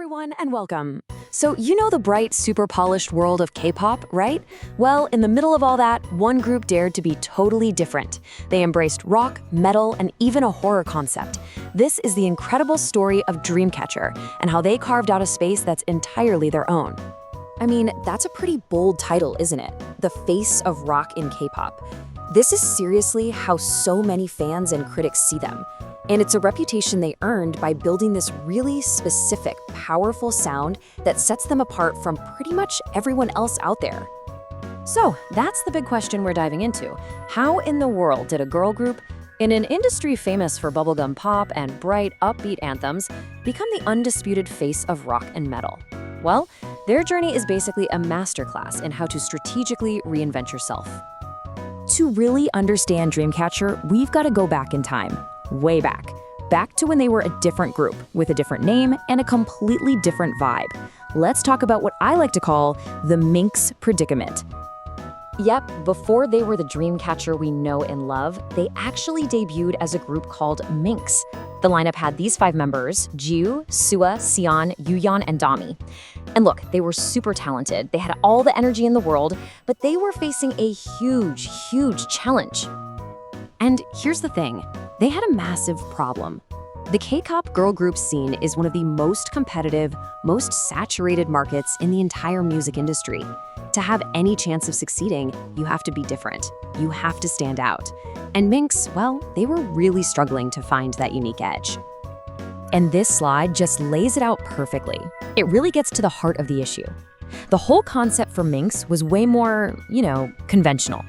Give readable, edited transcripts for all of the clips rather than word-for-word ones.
everyone, and welcome. So, you know the bright, super polished world of K-pop, right? Well, in the middle of all that, one group dared to be totally different. They embraced rock, metal, and even a horror concept. This is the incredible story of Dreamcatcher and how they carved out a space that's entirely their own. I mean, that's a pretty bold title, isn't it? The face of rock in K-pop. This is seriously how so many fans and critics see them. And it's a reputation they earned by building this really specific, powerful sound that sets them apart from pretty much everyone else out there. So, that's the big question we're diving into. How in the world did a girl group, in an industry famous for bubblegum pop and bright, upbeat anthems, become the undisputed face of rock and metal? Well, their journey is basically a masterclass in how to strategically reinvent yourself. To really understand Dreamcatcher, we've got to go back in time. Way back to when they were a different group with a different name and a completely different vibe. Let's talk about what I like to call the Minx predicament. Yep, before they were the Dreamcatcher we know and love, they actually debuted as a group called Minx. The lineup had these 5 members: Jiu, Sua, Sion, Yuyeon, and Dami. And look, they were super talented, they had all the energy in the world, but they were facing a huge challenge. And here's the thing, they had a massive problem. The K-pop girl group scene is one of the most competitive, most saturated markets in the entire music industry. To have any chance of succeeding, you have to be different. You have to stand out. And Minx, well, they were really struggling to find that unique edge. And this slide just lays it out perfectly. It really gets to the heart of the issue. The whole concept for Minx was way more, conventional.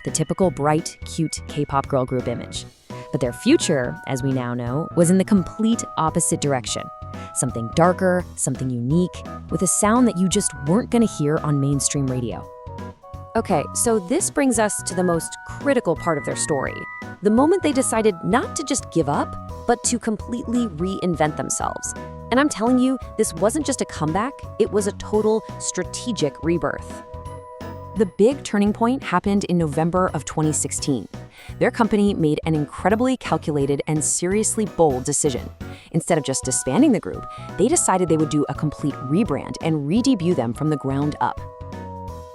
The typical bright, cute K-pop girl group image. But their future, as we now know, was in the complete opposite direction. Something darker, something unique, with a sound that you just weren't gonna hear on mainstream radio. Okay, so this brings us to the most critical part of their story. The moment they decided not to just give up, but to completely reinvent themselves. And I'm telling you, this wasn't just a comeback, it was a total strategic rebirth. The big turning point happened in November of 2016. Their company made an incredibly calculated and seriously bold decision. Instead of just disbanding the group, they decided they would do a complete rebrand and re-debut them from the ground up.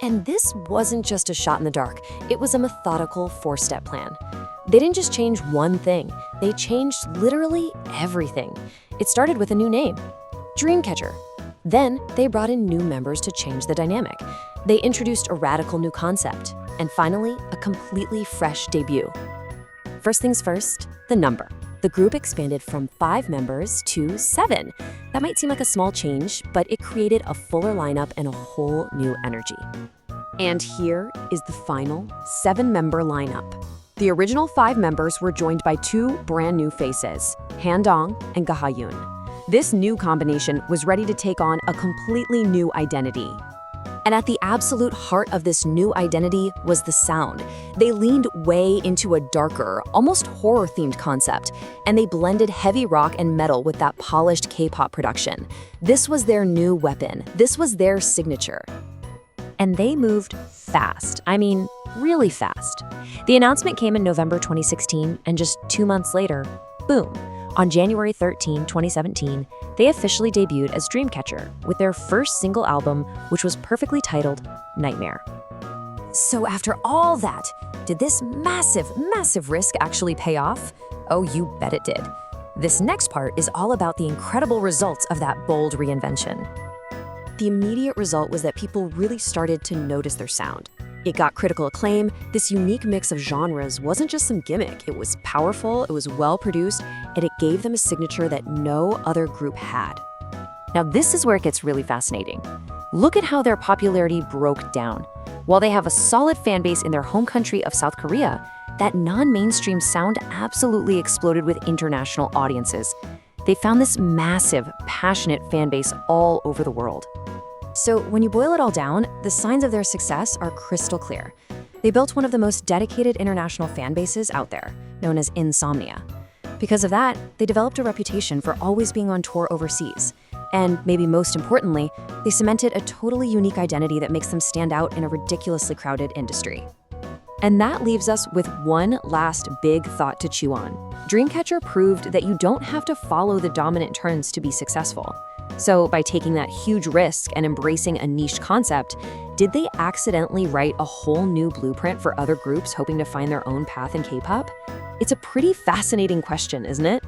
And this wasn't just a shot in the dark, it was a methodical 4-step plan. They didn't just change one thing, they changed literally everything. It started with a new name, Dreamcatcher. Then they brought in new members to change the dynamic. They introduced a radical new concept, and finally, a completely fresh debut. First things first, the number. The group expanded from 5 members to 7. That might seem like a small change, but it created a fuller lineup and a whole new energy. And here is the final 7-member lineup. The original 5 members were joined by 2 brand new faces, Han-dong and Ga-hyun. This new combination was ready to take on a completely new identity. And at the absolute heart of this new identity was the sound. They leaned way into a darker, almost horror-themed concept, and they blended heavy rock and metal with that polished K-pop production. This was their new weapon. This was their signature. And they moved fast. I mean, really fast. The announcement came in November 2016, and just 2 months later, boom. On January 13, 2017, they officially debuted as Dreamcatcher with their first single album, which was perfectly titled Nightmare. So after all that, did this massive risk actually pay off? Oh, you bet it did. This next part is all about the incredible results of that bold reinvention. The immediate result was that people really started to notice their sound. It got critical acclaim. This unique mix of genres wasn't just some gimmick. It was powerful, it was well-produced, and it gave them a signature that no other group had. Now, this is where it gets really fascinating. Look at how their popularity broke down. While they have a solid fan base in their home country of South Korea, that non-mainstream sound absolutely exploded with international audiences. They found this massive, passionate fan base all over the world. So when you boil it all down, the signs of their success are crystal clear. They built one of the most dedicated international fan bases out there, known as Insomnia. Because of that, they developed a reputation for always being on tour overseas. And maybe most importantly, they cemented a totally unique identity that makes them stand out in a ridiculously crowded industry. And that leaves us with one last big thought to chew on. Dreamcatcher proved that you don't have to follow the dominant trends to be successful. So by taking that huge risk and embracing a niche concept, did they accidentally write a whole new blueprint for other groups hoping to find their own path in K-pop? It's a pretty fascinating question, isn't it?